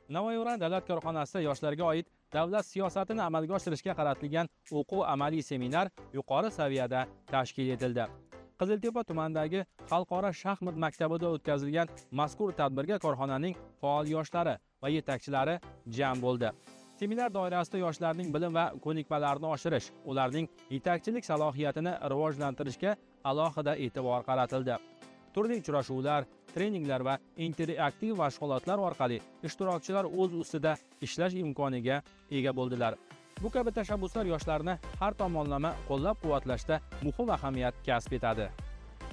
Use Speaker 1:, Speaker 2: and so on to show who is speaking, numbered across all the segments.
Speaker 1: Navoiy davlat korxonasida yoshlarga oid davlat siyosatini amalga oshirishga qaratilgan o'quv amaliy seminar yuqori saviyada tashkil etildi. Qiziltepa tumanidagi Xalqaro shaxmat maktabida o'tkazilgan mazkur tadbirga korxonaning faol yoshlari va yetakchilari jam bo'ldi. Seminar doirasida yoshlarning bilim va ko'nikmalarini oshirish, ularning yetakchilik salohiyatini rivojlantirishga alohida e'tibor qaratildi. Turli uchrashuvlar, treninglar va interaktiv mashg'ulotlar orqali ishtirokchilar o'z ustida ishlash imkoniga ega bo'ldilar. Bu kabi tashabbuslar yoshlarni har tomonlama qo'llab-quvvatlashda muhim ahamiyat kasb etadi.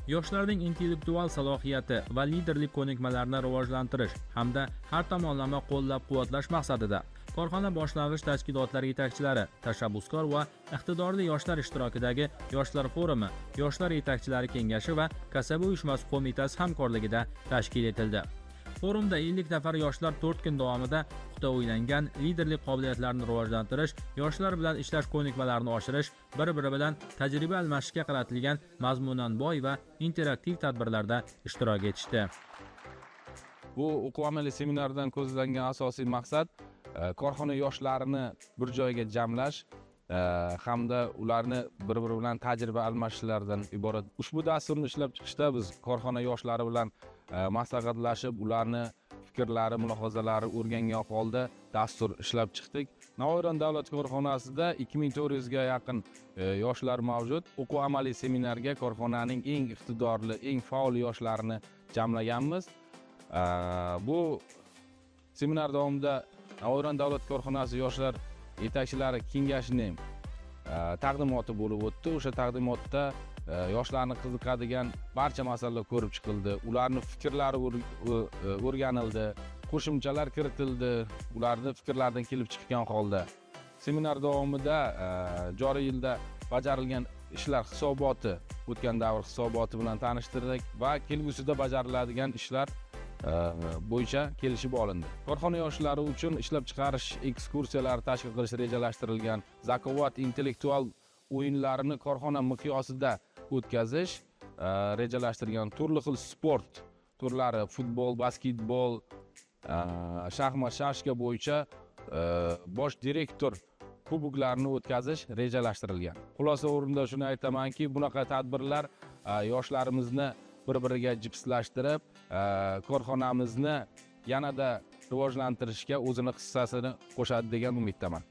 Speaker 1: Yoshlarning intellektual salohiyati va liderlik ko'nikmalarini rivojlantirish hamda har tomonlama qo'llab-quvvatlash maqsadida korxona boshlang'ich tashkilotlari yetakchilari, tashabbuskor va iqtidorli yoshlar ishtirokidagi Yoshlar forumi, Yoshlar yetakchilari kengashi va kasaba uyushmasi qo'mitasi hamkorligida tashkil etildi. Forumda 50 nafar yoshlar 4 kun davomida puxta o'ylangan liderlik qobiliyatlarini rivojlantirish, yoshlar bilan ishlash ko'nikmalarini oshirish, bir-biri bilan tajriba almashishga qaratilgan mazmunan boy va interaktiv tadbirlarda ishtirok etishdi.
Speaker 2: Bu o'quv amaliy seminardan ko'zlangan asosiy maqsad korxona yoshlarini bir joyga jamlash hamda ularni bir-biri bilan tajriba almashishlaridan iborat. Ushbu dasturni ishlab chiqishda biz korxona yoshlari bilan maslahatlashib, ularni fikrlari, mulohazalari o'rgangan holda dastur ishlab chiqdik. Navoiy davlat korxonasida 2400 ga yaqin yoshlar mavjud. O'quv amaliy seminarga korxonaning eng iqtidorli, eng faol yoshlarini jamlaganmiz. Bu seminar davomida Navoiy davlat korxonasi yoshlar yetakchilari kengashining taqdimoti bo'lib o'tdi. O'sha taqdimotda yoshlarni qiziqadigan barcha masalalar ko'rib chiqildi. Ularning fikrlari o'rganildi, qo'shimchalar kiritildi. Ularning fikrlaridan kelib chiqqan holda seminar davomida joriy yilda bajarilgan ishlar hisoboti, o'tgan davr hisoboti bilan tanishtirdik va kelgusida bajariladigan ishlar bo'yicha kelishib olindi. Korxona yoshlari uchun ishlab chiqarish ekskursiyalari tashkil qilish rejalashtirilgan. Zakovat intellektual o'yinlarini korxona miqyosida o'tkazish rejalashtirilgan. Turli xil sport turlari, futbol, basketbol, shaxmat, shashka bo'yicha bosh direktor kuboklarini o'tkazish rejalashtirilgan. Xulosa o'rinda shuni aytamanki, bunaqa tadbirlar yoshlarimizni bir-biriga jipslashtirib, korxonamizni yanada rivojlantirishga o'zini hissasini qo'shadi degan umiddaman.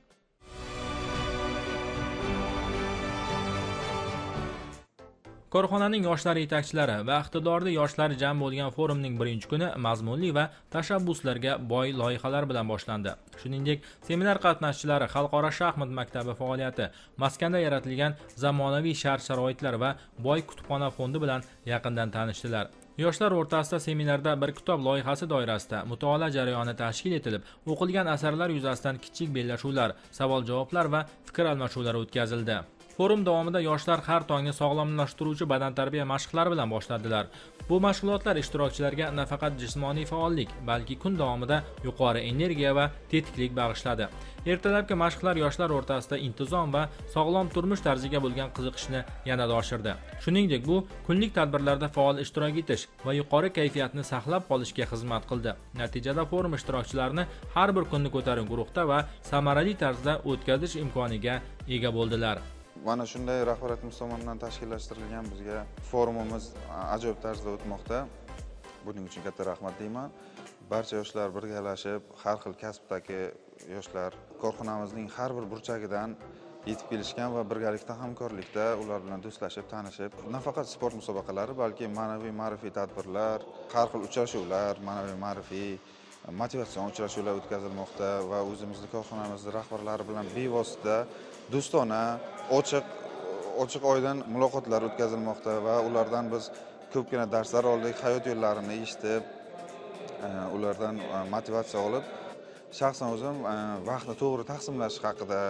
Speaker 1: Korxonaning yoshlar yetakchilari va iqtidorli yoshlar jam bo'lgan forumning birinchi kuni mazmunli va tashabbuslarga boy loyihalar bilan boshlandi. Shuningdek, seminar qatnashchilari Xalqaro shaxmat maktabi faoliyati, maskanda yaratilgan zamonaviy shart-sharoitlar va boy kutubxona fondi bilan yaqindan tanishdilar. Yoshlar o'rtasida seminarda bir kitob loyihasi doirasida mutolaa jarayoni tashkil etilib, o'qilgan asarlar yuzasidan kichik bellashuvlar, savol-javoblar va fikr almashuvlari o'tkazildi. Forum davomida yoshlar har tongni sog'lomlashtiruvchi badan tarbiya mashqlari bilan boshladilar. Bu mashg'ulotlar ishtirokchilarga nafaqat jismoniy faollik, balki kun davomida yuqori energiya va tetiklik bag'ishladi. Ertalabki mashqlar yoshlar o'rtasida intizom va sog'lom turmush tarziga bo'lgan qiziqishni yanada oshirdi. Shuningdek, bu kunlik tadbirlarda faol ishtirok etish va yuqori kayfiyatni saqlab qolishga xizmat qildi. Natijada forum ishtirokchilarini har bir kunni ko'taring guruhda va samarali tarzda o'tkazish imkoniga ega bo'ldilar.
Speaker 3: Mana shunday rahbariyatimiz tomonidan tashkillashtirilgan bizga forumimiz ajoyib tarzda o'tmoqda. Buning uchun katta rahmat deyman. Barcha yoshlar birgalashib, har xil kasbdagi yoshlar korxonamizning har bir burchagidan yetib kelishgan va birgalikda hamkorlikda ular bilan do'stlashib, tanishib, nafaqat sport musobaqalari, balki ma'naviy-ma'rifiy tadbirlar, har xil uchrashuvlar, ma'naviy-ma'rifiy motivatsion uchrashuvlar o'tkazilmoqda va o'zimizning korxonamizning rahbarlari bilan bevosita do'stona, ochiq oydin muloqotlar o'tkazilmoqda va ulardan biz ko'pgina darslar oldik, hayot yo'llarini eshitib, ulardan motivatsiya olib, shaxsan o'zim vaqtni to'g'ri taqsimlash haqida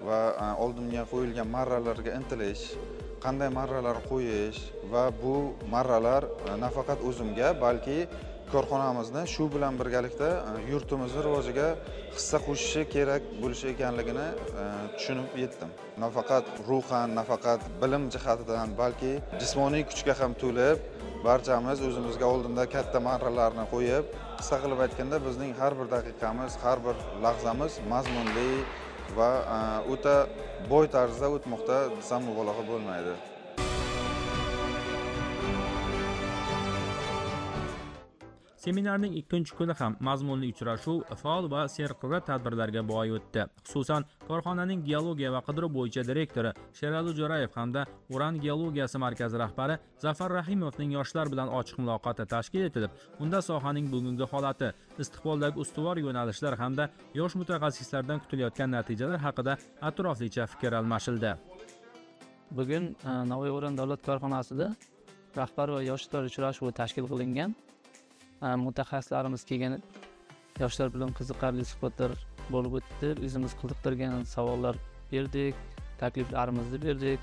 Speaker 3: va oldimga qo'yilgan marralarga intilish, qanday marralar qo'yish va bu marralar nafaqat o'zimga, balki korxonamizni shu bilan birgalikda yurtimizni rivojiga hissa qo'shishi kerak bo'lishi ekanligini tushunib yetdim. Nafaqat ruhan, nafaqat bilim jihatidan, balki jismoniy kuchga ham to'lib, barchamiz o'zimizga oldinda katta marralarni qo'yib, qisqa qilib aytganda bizning har bir daqiqamiz, har bir lahzamiz mazmunli va o'ta boy tarzda o'tmoqda desam mubolag'a bo'lmaydi.
Speaker 1: Seminarning ikkinchi kuni ham mazmunli uchrashuv, faol va serqirra tadbirlarga boy o'tdi. Xususan, korxonaning geologiya va qidiruv bo'yicha direktori Sherali Jo'rayev hamda Uran geologiyasi markazi rahbari Zafar Rahimovning yoshlar bilan ochiq muloqoti tashkil etilib, unda sohaning bugungi holati, istiqboldagi ustuvor yo'nalishlar hamda yosh mutaxassislardan kutilayotgan natijalar haqida atroflicha fikr almashildi.
Speaker 4: Bugun Navoiy Uran davlat korxonasida rahbar va yoshlar uchrashuvi tashkil qilingan. Mutaxassislarimiz kelgan, yoshlar bilan qiziqarli suhbatlar bo'lib o'tdi. O'zimiz qiziqtirgan savollar berdik, takliflarimizni berdik.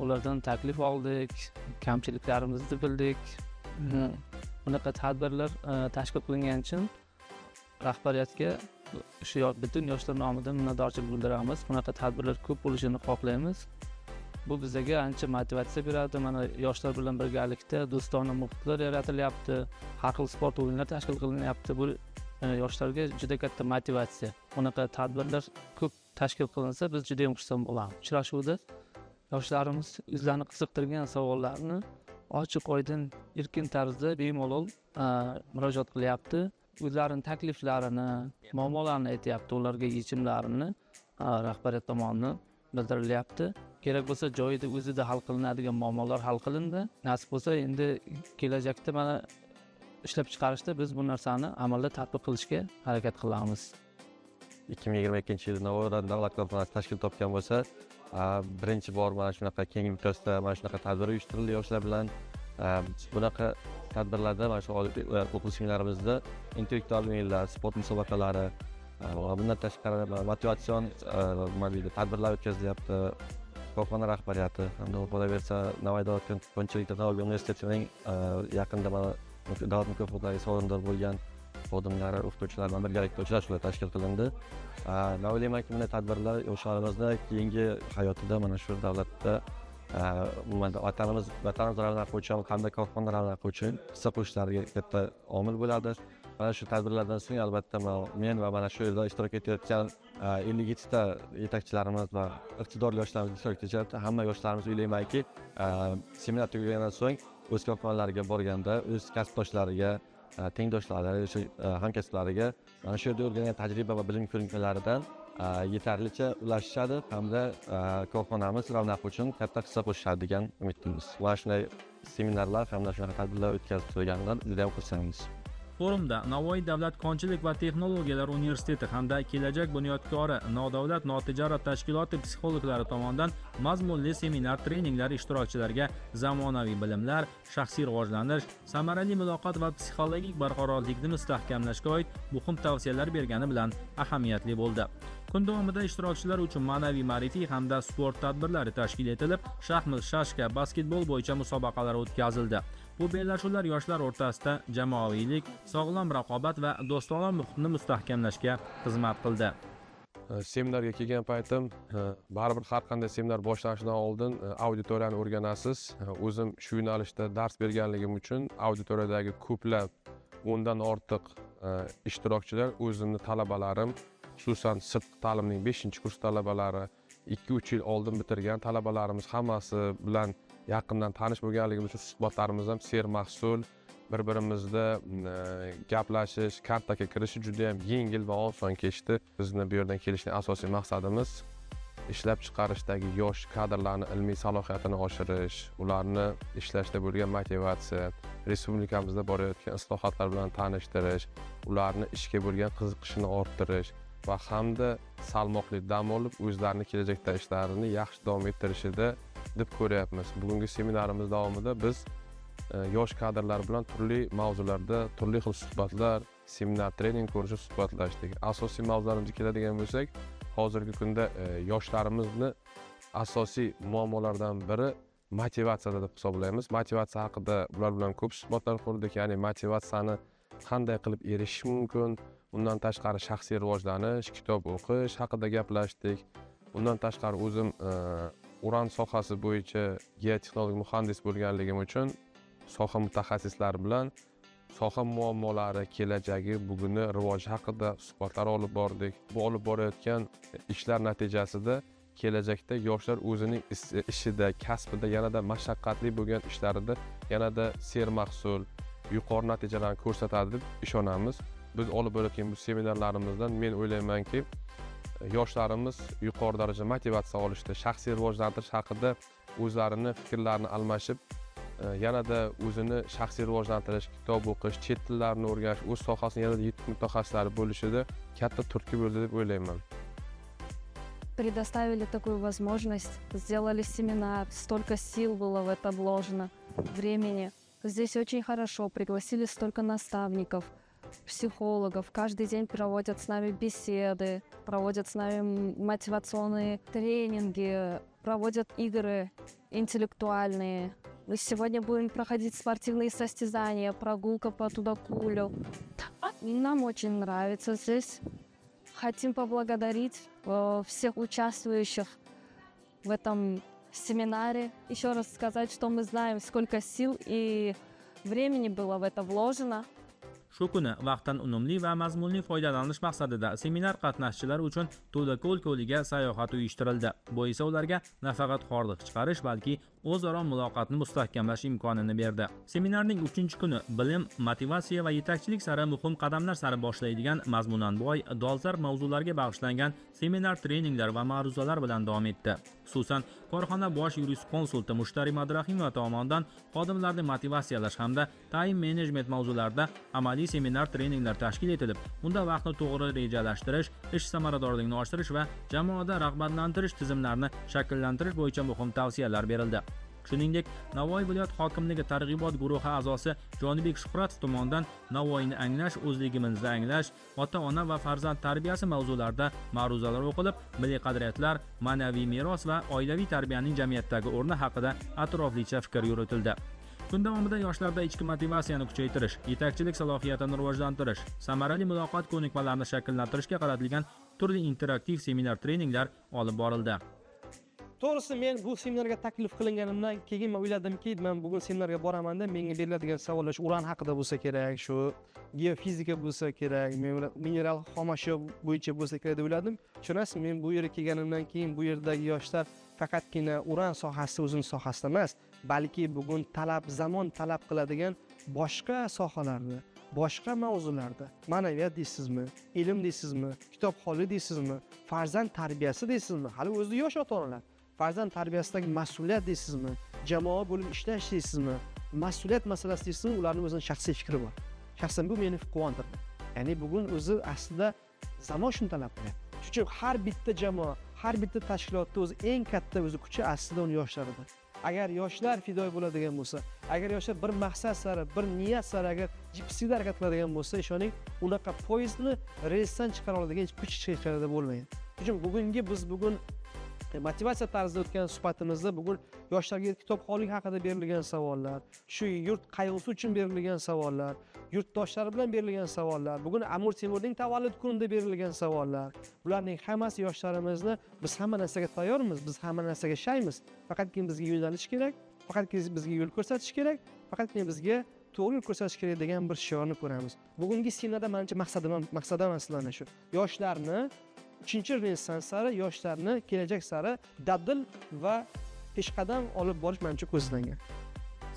Speaker 4: Ulardan taklif oldik, kamchiliklarimizni bildik. Bunaqa tadbirlar tashkil qilingan uchun rahbariyatga butun yoshlar nomidan minnatdorchilik bildiramiz. Bunaqa tadbirlar ko'p bo'lishini xohlaymiz. Bu bizga ancha motivatsiya beradi. Mana yoshlar bilan birgalikda do'stona muhitlar yaratilyapti. Har xil sport o'yinlari tashkil qilinyapti. Bu yoshlarga juda katta motivatsiya. Bunaqa tadbirlar ko'p tashkil qilinsa, biz juda ham xursand bo'lamiz. Uchrashuvda yoshlarimiz o'zlarini qiziqtirgan savollarni ochiq, oydin, erkin tarzda bemalol murojaat qilyapti. O'zlarining takliflarini, muammolarini aytyapti, ularga yechimlarini rahbariyat tomonidan bildirilyapti. Kerak bo'lsa joyida o'zida hal qilinadigan muammolar hal qilindi. Nasib bo'lsa endi kelajakda mana ishlab chiqarishda biz bu narsani amalda tatbiq qilishga harakat qilamiz.
Speaker 5: 2022-yilda Navoiy davlat korxonasi tashkil topgan bo'lsa, birinchi bor mana shunaqa keng miqyosda mana shunaqa tadbir uyushtirildi yoshlar bilan. Bunaqa tadbirlarda mana shu o'quv seminarimizda intellektual o'yinlar, sport musobaqalari va bundan tashqari motivatsion tadbirlar o'tkazilyapti. Korxona rahbariyati hamda bo'laversa Navoiy davlat konchilik texnologiya universitetining yaqinda mana davlat mukofotlariga sovrindor bo'lgan xodimlari, o'qituvchilar bilan birgalikda uchrashuvlar tashkil qilindi. Men o'ylaymanki, bunday tadbirlar yoshlarimizni keyingi hayotida mana shu davlatda vatanimiz ravnaqi uchun hamda korxona ravnaqi uchun hissa qo'shishlariga katta omil bo'ladi. Mana shu tadbirlardan so'ng albatta men va mana shu yerda ishtirok etayotgan 57 ta yetakchilarimiz va iqtidorli yoshlarimiz ishtirok etyapti. Hamma yoshlarimiz o'ylaymanki, seminar tugagandan so'ng o'z korxonalariga borganda o'z kasbdoshlariga, tengdoshlari, hamkasblariga mana shu yerda o'rgangan tajriba va bilim ko'nikmalaridan yetarlicha ulashishadi hamda korxonamiz ravnaqi uchun katta hissa qo'shishadi degan umiddamiz. Mana shunday seminarlar hamda shunaqa tadbirlar o'tkazib turganlar juda ham xursandmiz.
Speaker 1: Forumda Navoiy davlat konchilik va texnologiyalar universiteti hamda kelajak bunyodkori nodavlat notijorat tashkiloti psixologlari tomonidan mazmunli seminar treninglar ishtirokchilariga zamonaviy bilimlar, shaxsiy rivojlanish, samarali muloqot va psixologik barqarorlikni mustahkamlashga oid muhim tavsiyalar bergani bilan ahamiyatli bo'ldi. Kun davomida ishtirokchilar uchun ma'naviy ma'rifiy hamda sport tadbirlari tashkil etilib, shaxmat, shashka, basketbol bo'yicha musobaqalar o'tkazildi. Bu bellashuvlar yoshlar o'rtasida jamoaviylik, sog'lom raqobat va do'stona muhitni mustahkamlashga xizmat qildi.
Speaker 2: Seminarga kelgan paytim baribir har qanday seminar boshlanishidan oldin auditoriyani o'rganasiz. O'zim shu yo'nalishda dars berganligim uchun auditoriyadagi ko'plab 10 dan ortiq ishtirokchilar o'zimni talabalarim, xususan sirtqi ta'limning 5-kurs talabalari, 2-3 yil oldin bitirgan talabalarimiz hammasi bilan yaqindan tanish bo'lganligimiz uchun suhbatlarimiz ham sermahsul, bir-birimizda gaplashish, kontaktga kirish juda ham yengil va oson kechdi. Bizni bu yerdan kelishning asosiy maqsadimiz ishlab chiqarishdagi yosh kadrlarning ilmiy salohiyatini oshirish, ularni ishlashda bo'lgan motivatsiya, respublikamizda borayotgan islohotlar bilan tanishtirish, ularni ishga bo'lgan qiziqishini orttirish va hamda salmoqli dam olib o'zlarining kelajakda ishlarini yaxshi davom ettirishida deb ko'ryapmiz. Bugungi seminarimiz davomida biz yosh kadrlar bilan turli mavzularda turli xil suhbatlar, seminar, trening ko'rishib suhbatlashdik. Asosiy mavzularimizga keladigan bo'lsak, hozirgi kunda yoshlarimizni asosiy muammolaridan biri motivatsiyada deb hisoblaymiz. Motivatsiya haqida ular bilan ko'p suhbatlar qurdik, ya'ni motivatsiyani qanday qilib erishish mumkin, undan tashqari shaxsiy rivojlanish, kitob o'qish haqida gaplashdik. Undan tashqari o'zim Uran sohasi bo'yicha geotexnologik muhandis bo'lganligim uchun soha mutaxassislari bilan soha muammolari, kelajagi, buguni rivoji haqida suhbatlar olib bordik. Bu olib borayotgan ishlar natijasida kelajakda yoshlar o'zining ishida, kasbida yanada mashaqqatli bo'lgan ishlarida yanada sermahsul, yuqori natijalarni ko'rsatadi deb ishonamiz. Biz olib borayotgan bu seminarlarimizdan men o'ylaymanki, yoshlarimiz yuqori darajada motivatsiya olishda, shaxsiy rivojlantirish haqida o'zlarini fikrlarini almashib, yanada o'zini shaxsiy rivojlantirish, kitob o'qish, chet tillarini o'rganish, o'z sohasini yanada yetuk mutaxassislari bo'lishida katta turtki bo'ldi deb o'ylayman.
Speaker 6: Предоставили такую возможность, сделали семинар, столько сил было в это вложено, времени. Здесь очень хорошо, пригласили столько наставников, психологов, каждый день проводят с нами беседы, проводят с нами мотивационные тренинги, проводят игры интеллектуальные. Мы сегодня будем проходить спортивные состязания, прогулка по Тудакулю. Нам очень нравится здесь. Хотим поблагодарить всех участвующих в этом семинаре. Еще раз сказать, что мы знаем, сколько сил и времени было в это вложено.
Speaker 1: Shu kuni vaqtdan unumli va mazmunli foydalanish maqsadida seminar qatnashchilari uchun To'dako'l ko'liga sayohat uyushtirildi. Bu esa ularga nafaqat hordiq chiqarish, balki o'zaro muloqotni mustahkamlash imkonini berdi. Seminarning 3-kuni bilim, motivatsiya va yetakchilik sari muhim qadamlar sari boshlaydigan mazmunan boy, dolzarb mavzularga bag'ishlangan seminar, treninglar va ma'ruzalar bilan davom etdi. Xususan, korxona bosh yuriskonsulti Mushtari Madrahimova tomonidan xodimlarni motivatsiyalash hamda time management mavzularida amaliy seminar, treninglar tashkil etilib, unda vaqtni to'g'ri rejalashtirish, ish samaradorligini oshirish va jamoada rag'batlantirish tizimlarini shakllantirish bo'yicha muhim tavsiyalar berildi. Shuningdek, Navoiy viloyat hokimligi targ'ibot guruhi a'zosi Jonibek Shuhratov tomonidan Navoiyni anglash, o'zligimizni anglash, ota-ona va farzand tarbiyasi mavzularida ma'ruzalar o'qilib, milliy qadriyatlar, ma'naviy meros va oilaviy tarbiyaning jamiyatdagi o'rni haqida atroflicha fikr yuritildi. Kun davomida yoshlarda ichki motivatsiyani kuchaytirish, yetakchilik salohiyatini rivojlantirish, samarali muloqot ko'nikmalarini shakllantirishga qaratilgan turli interaktiv seminar, treninglar olib borildi.
Speaker 7: To'g'risi, men bu seminarga taklif qilinganimdan keyin men o'yladimki, men bugun seminarga boraman-da, menga beriladigan savollar uran haqida bo'lsa kerak, shu geofizika bo'lsa kerak, mineral xomashyo bo'yicha bo'lsa kerak deb o'yladim. Tushunasiz, men bu yerga kelganimdan keyin bu yerdagi yoshlar faqatgina uran sohasi o'zining sohasida emas, balki bugun zamon talab qiladigan boshqa sohalarda, boshqa mavzularda, ma'naviyat deysizmi, ilm deysizmi, kitobxonlik deysizmi, farzand tarbiyasi deysizmi, hali o'zida yosh ota-onalar, farzand tarbiyasidagi mas'uliyat deysizmi, jamoa bo'lib ishlash deysizmi, mas'uliyat masalasi deysizmi, ularning o'zining shaxsiy fikri bor. Shaxsan bu meni quvontirdi. Ya'ni bugun o'zi aslida zamon shuni talab qilyapti. Shuning uchun har bitta jamoa, har bitta tashkilotda o'zi eng katta o'zi kuchi aslida uning yoshlarida. Agar yoshlar fidoy bo'ladigan bo'lsa, agar yoshlar bir maqsad sari, bir niyat sari agar jipsida harakat qiladigan bo'lsa, ishoning, unaqa poyezdni relsdan chiqara oladigan kuch chiqarida bo'lmaydi. Chunki bugungi biz motivatsiya tarzida o'tgan suhbatimizda bugun yoshlarga kitobxonlik haqida berilgan savollar, shu yurt qayg'usi uchun berilgan savollar, yurtdoshlari bilan berilgan savollar, bugun Amir Temurning tavallud kunida berilgan savollar. Bularning hammasi yoshlarimizni biz hamma narsaga tayyormiz, biz hamma narsaga shaymiz. Faqatgina bizga yo'nalish kerak, faqatgina bizga yo'l ko'rsatish kerak, faqatgina bizga to'g'ri yo'l ko'rsatish kerak degan bir shiorni ko'ramiz. Bugungi seminarda menimcha maqsadim aslida shu. Yoshlarni 3-renessans sari, yoshlarni kelajak sari dadil va peshqadam olib borish menimcha ko'zlangan.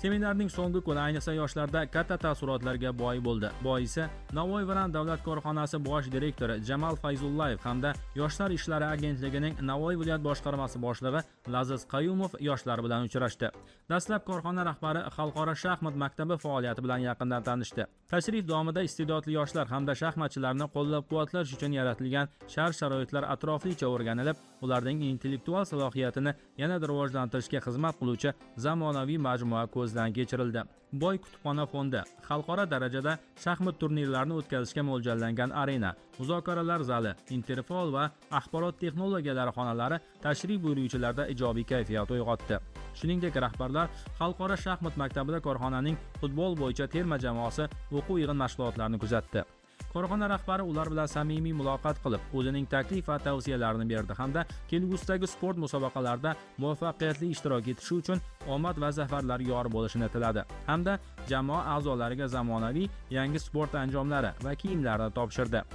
Speaker 1: Seminarning so'nggi kuni ayniqsa yoshlarda katta taassurotlarga boy bo'ldi. Boisi Navoiy viloyat davlat korxonasi bosh direktori Jamal Fayzullayev hamda Yoshlar ishlari agentligining Navoiy viloyat boshqarmasi boshlig'i Laziz Qayumov yoshlar bilan uchrashdi. Dastlab korxona rahbari Xalqaro shaxmat maktabi faoliyati bilan yaqindan tanishdi. Tashrif davomida iste'dodli yoshlar hamda shaxmatchilarni qo'llab-quvvatlash uchun yaratilgan shart-sharoitlar atroflicha o'rganilib, ularning intellektual salohiyatini yanada rivojlantirishga xizmat qiluvchi zamonaviy majmua ko'zdan kechirildi. Boy kutubxona fondi, xalqaro darajada shaxmat turnirlarini o'tkazishga mo'ljallangan arena, muzokaralar zali, interfol va axborot texnologiyalari xonalari tashrif buyuruvchilarda ijobiy kayfiyat uyg'otdi. Shuningdek, rahbarlar Xalqaro shaxmat maktabida korxonaning futbol bo'yicha terma jamoasi o'quv yig'in mashg'ulotlarini kuzatdi. Korxona rahbari ular bilan samimiy muloqot qilib, o'zining taklif va tavsiyalarini berdi hamda kelgusidagi sport musobaqalarida muvaffaqiyatli ishtirok etishi uchun omad va zafarlar yor bo'lishini tiladi hamda jamoa a'zolariga zamonaviy yangi sport anjomlari va kiyimlarni topshirdi.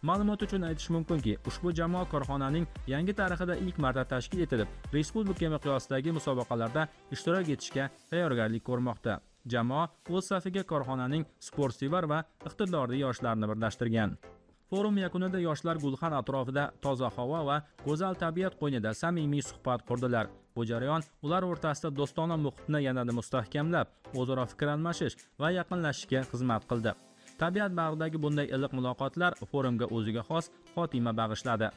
Speaker 1: Ma'lumot uchun aytish mumkinki, ushbu jamoa korxonaning yangi tarixida ilk marta tashkil etilib, respublika miqyosidagi musobaqalarda ishtirok etishga tayyorgarlik ko'rmoqda. Jamoa o'z safiga korxonaning sportsevar va iqtidorli yoshlarni birlashtirgan. Forum yakunida yoshlar gulxan atrofida toza havo va go'zal tabiat qo'ynida samimiy suhbat qurdilar. Bu jarayon ular o'rtasida do'stona muhitni yanada mustahkamlab, o'zaro fikr almashish va yaqinlashishga xizmat qildi. Tabiat bag'ridagi bunday iliq muloqotlar forumga o'ziga xos xotima bag'ishladi.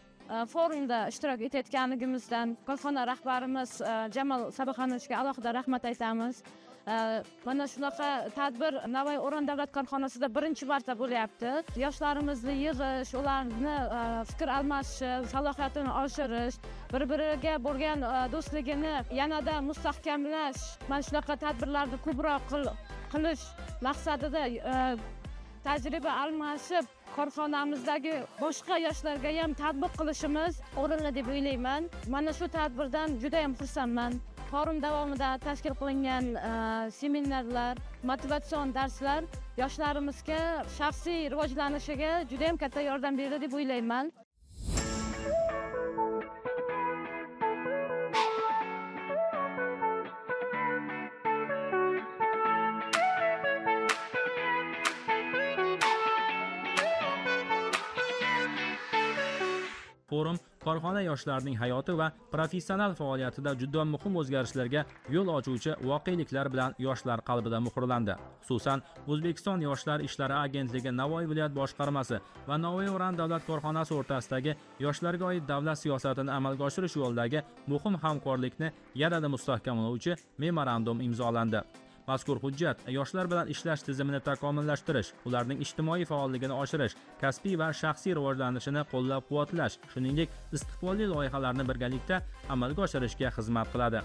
Speaker 6: Forumda ishtirok etayotganligimizdan korxona rahbarimiz Jamol Sabuxonovga alohida rahmat aytamiz. Mana shunaqa tadbir Navoiy O'ran davlat korxonasida birinchi marta bo'lyapti. Yoshlarimizni yig'ish, ularni fikr almashish, salohiyatini oshirish, bir-biriga bo'lgan do'stligini yanada mustahkamlash, mana shunaqa tadbirlarni ko'proq qilish maqsadida tajriba almashib, korxonamizdagi boshqa yoshlarga ham tatbiq qilishimiz o'rinli deb o'ylayman. Mana shu tadbirdan juda ham xursandman. Forum davomida tashkil qilingan seminarlar, motivatsion darslar yoshlarimizga shaxsiy rivojlanishiga juda ham katta yordam berdi deb o'ylayman.
Speaker 1: Forum korxona yoshlarining hayoti va professional faoliyatida juda muhim o'zgarishlarga yo'l ochuvchi voqeliklar bilan yoshlar qalbida muhrlandi. Xususan, O'zbekiston Yoshlar ishlari agentligi Navoiy viloyat boshqarmasi va Navoiy O'ran davlat korxonasi o'rtasidagi yoshlarga oid davlat siyosatini amalga oshirish yo'lidagi muhim hamkorlikni yanada mustahkamlovchi memorandum imzolandi. Mazkur hujjat yoshlar bilan ishlash tizimini takomillashtirish, ularning ijtimoiy faolligini oshirish, kasbiy va shaxsiy rivojlanishini qo'llab-quvvatlash, shuningdek, istiqbolli loyihalarni birgalikda amalga oshirishga xizmat qiladi.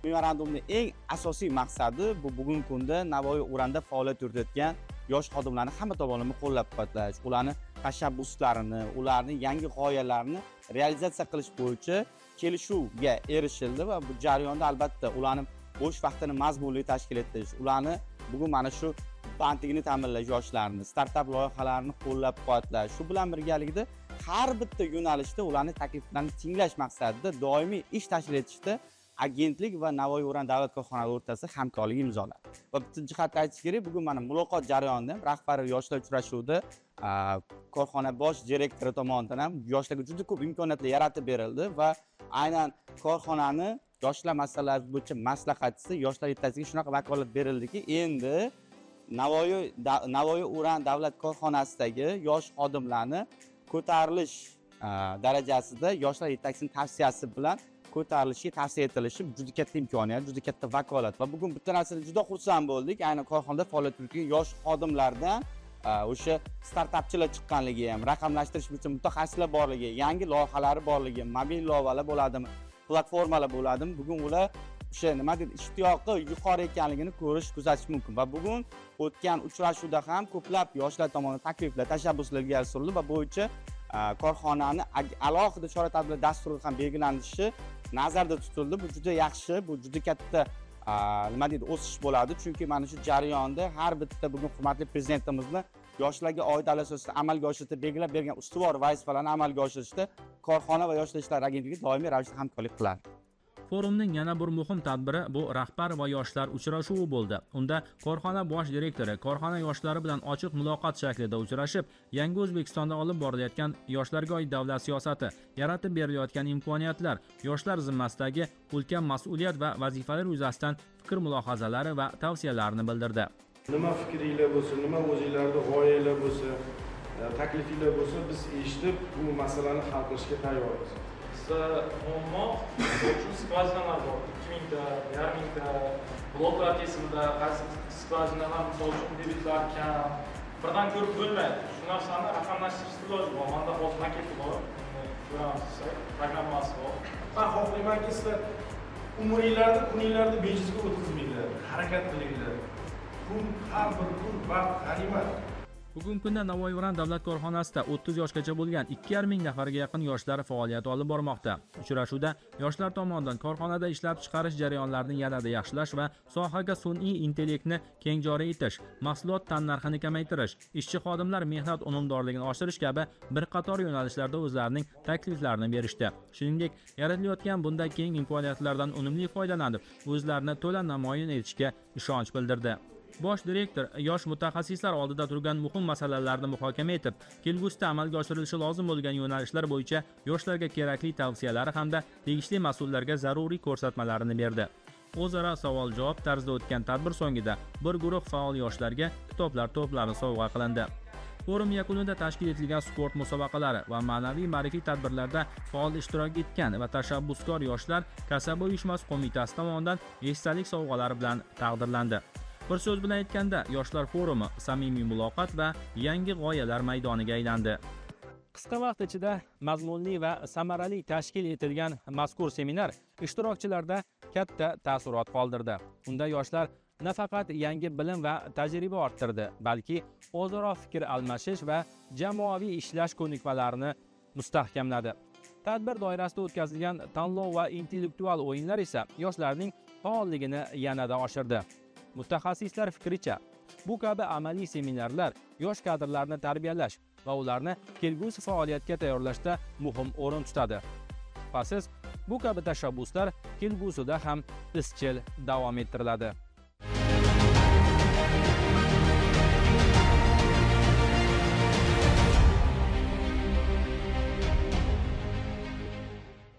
Speaker 8: Memorandumning eng asosiy maqsadi bu bugungi kunda Navoiy O'randa faoliyat yuritayotgan yosh xodimlarni hamma tomonlama qo'llab-quvvatlash, ularni tashabbuslarini, ularning yangi g'oyalarini realizatsiya qilish bo'yicha kelishuvga erishildi va bu jarayonda albatta ularning bo'sh vaqtini mazmunli tashkil etish, ularni bugun mana shu bandligini ta'minlash yoshlarni, startap loyihalarini qo'llab-quvvatlash, shu bilan birgalikda har bitta yo'nalishda ularning takliflarini tinglash maqsadida doimiy ish tashkil etishda agentlik va Navoiy O'ran davlat korxonalari o'rtasida hamkorlik imzolandi. Va bitta jihatdan aytish kerak, bugun mana muloqot jarayonida rahbariy yoshlar uchrashuvida korxona bosh direktori tomonidan ham yoshlarga juda ko'p imkoniyatlar yaratib berildi va aynan korxonani yoshlar masalalari bo'yicha maslahatchisi yoshlar yetakchisiga shunaqa vakolat berildiki, endi Navoiy O'ran davlat korxonasidagi yosh xodimlarni ko'tarilish darajasida yoshlar yetakchisining tavsiyasi bilan ko'tarilishiga tavsiya etilishi juda katta imkoniyat, juda katta vakolat va bugun bitta narsadan juda xursand bo'ldik. Aynan korxonada faoliyat yuritgan yosh xodimlardan o'sha startapchilar chiqqanligi ham, raqamlashtirish bo'yicha mutaxassislar borligi, yangi loyihalari borligi, mobil loyihalar bo'ladimi, platformalar bo'ladimi, bugun ular o'sha nima deydi, ishtiyoqi yuqori ekanligini ko'rish, kuzatish mumkin va bugun o'tgan uchrashuvda ham ko'plab yoshlar tomonidan takliflar, tashabbuslar ilgari surildi va bo'yicha korxonani alohida chora-tadbirlar dasturi ham belgilanishi nazarda tutildi. Bu juda yaxshi, bu juda katta nima deydi, o'sish bo'ladi, chunki mana shu jarayonda har bitta bugun hurmatli prezidentimizni yoshlarga oid davlat siyosatini amalga oshirishda belgilab bergan ustuvor vazifalarni amalga oshirishda korxona va yoshlar ishlari agentligi doimiy ravishda hamkorlik qiladi.
Speaker 1: Forumning yana bir muhim tadbiri bu rahbar va yoshlar uchrashuvi bo'ldi. Unda korxona bosh direktori korxona yoshlari bilan ochiq muloqot shaklida uchrashib, yangi O'zbekistonda olib borilayotgan yoshlarga oid davlat siyosati, yaratib berilayotgan imkoniyatlar, yoshlar zimmasidagi ulkan mas'uliyat va vazifalar yuzasidan fikr mulohazalari va tavsiyalarini bildirdi.
Speaker 9: Nima fikringlar bo'lsa, nima o'zingizlarda g'oyalar bo'lsa, taklifinglar bo'lsa, biz eshitib bu masalani hal qilishga tayyormiz.
Speaker 10: Muammo uchun skvazinalar bor. 2000 ta, 1000 ta bloklar kesimida qaysi skvazinalar misol uchun debitlar kam, birdan ko'rib bo'lmaydi. Shu narsani raqamlashtirish lozim. Manda hozir maketi bor, ko'ramiz, programmasi bor.
Speaker 9: Men xohlaymanki sizlar umringlarni, kuninglarni bejizga o'tkazmanglar, harakat qilinglar. Kun har bir kun vaqt g'animat.
Speaker 1: Bugungi kunda Navoiy Uran davlat korxonasida 30 yoshgacha bo'lgan 2,5 nafarga yaqin yoshlar faoliyat olib bormoqda. Uchrashuvda yoshlar tomonidan korxonada ishlab chiqarish jarayonlarini yanada yaxshilash va sohaga sun'iy intellektni keng joriy etish, mahsulot tannarxini kamaytirish, ishchi xodimlar mehnat unumdorligini oshirish kabi bir qator yo'nalishlarda o'zlarining takliflarini berishdi. Shuningdek, yaratilayotgan bunday keng imkoniyatlardan unumli foydalanib, o'zlarini to'la namoyon etishga ishonch bildirdi. Bosh direktor yosh mutaxassislar oldida turgan muhim masalalarni muhokama etib, kelgusida amalga oshirilishi lozim bo'lgan yo'nalishlar bo'yicha yoshlarga kerakli tavsiyalari hamda tegishli mas'ullarga zaruriy ko'rsatmalarini berdi. O'zaro savol-javob tarzida o'tgan tadbir so'ngida bir guruh faol yoshlarga kitoblar to'plari sovg'a qilindi. Forum yakunida tashkil etilgan sport musobaqalari va ma'naviy ma'rifiy tadbirlarda faol ishtirok etgan va tashabbuskor yoshlar Kasaba uyushmasi qo'mitasi tomonidan esdalik sovg'alari bilan taqdirlandi. Bir so'z bilan aytganda, yoshlar forumi samimiy muloqot va yangi g'oyalar maydoniga aylandi. Qisqa vaqt ichida mazmunli va samarali tashkil etilgan mazkur seminar ishtirokchilarda katta taassurot qoldirdi. Unda yoshlar nafaqat yangi bilim va tajriba orttirdi, balki o'zaro fikr almashish va jamoaviy ishlash ko'nikmalarini mustahkamladi. Tadbir doirasida o'tkazilgan tanlov va intellektual o'yinlar esa yoshlarning faolligini yanada oshirdi. Mutaxassislar fikricha, bu kabi amaliy seminarlar yosh kadrlarni tarbiyalash va ularni kelgusi faoliyatga tayyorlashda muhim o'rin tutadi. Shubhasiz, bu kabi tashabbuslar kelgusida ham izchil davom ettiriladi.